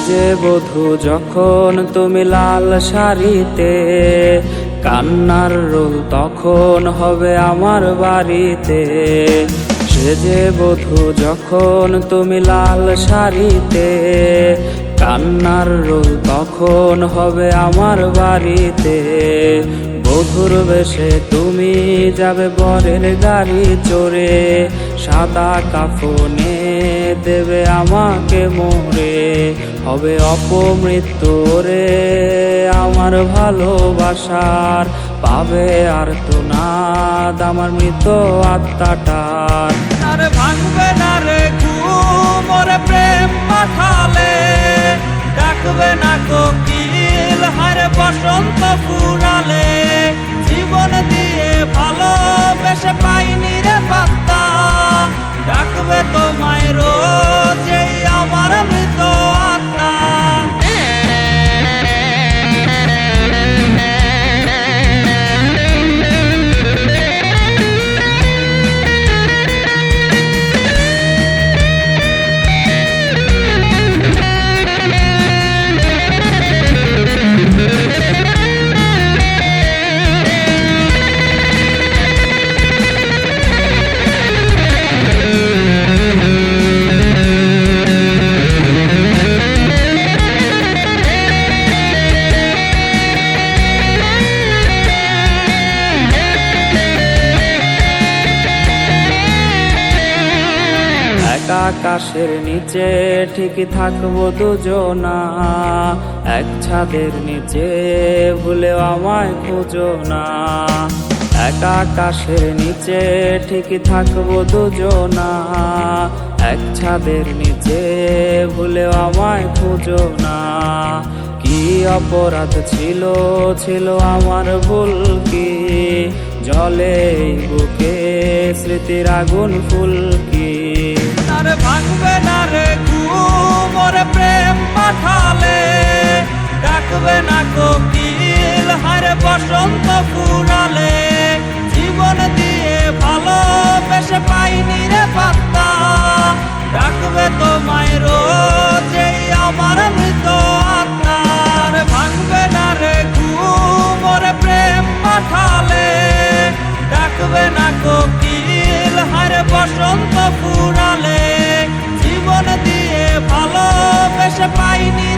যে বধূ যখন তুমি লাল শাড়িতে, কান্নার রোল তখন হবে আমার বাড়িতে। সে যে বধূ যখন তুমি লাল শাড়িতে, কান্নার রোল তখন হবে আমার বাড়িতে। বধুর বেশে তুমি যাবে বরের গাড়ি চড়ে, সাদা কাফনে দেবে আমাকে মোরে। হবে অপমৃত্যু রে আমার ভালোবাসার, পাবে আর তো নাদ আমার মৃত আত্মাটার। আর ভাঙবে না রে ঘুম ওরে প্রেম পাঠালে, ডাকবে না কোকিল হারে বসন্ত ফুরালে। জীবন দিয়ে ভালোবেসে পাইনি রে পাত্তা, ডাকবে তোমায় রোজ এই আমার মৃত আত্মা। আকাশের নিচে ঠিকই থাকবো দুজনা, এক ছাদের নিচে ভুলেও আমায় খুঁজো না। এক আকাশের নিচে ঠিকই থাকবো দুজনা, এক ছাদের নিচে ভুলেও আমায় খুঁজো না। কি অপরাধ ছিল ছিল আমার ভুল কি, জলে বুকে স্মৃতির আগুন ফুলকি। আর ভাঙবে না রে ঘুম ওরে প্রেম পাঠালে, ডাকবে না কোকিল হারে বসন্ত ফুরালে। জীবন দিয়ে ভালোবেসে পাইনি রে পাত্তা, ডাকবে তোমায় রোজ এই আমার মৃত আত্মা। আর ভাঙবে না রে ঘুম ওরে প্রেম পাঠালে, ডাকবে না কোকিল হারে বসন্ত ফুরালে। জীবন দিয়ে ভালোবেসে পাইনি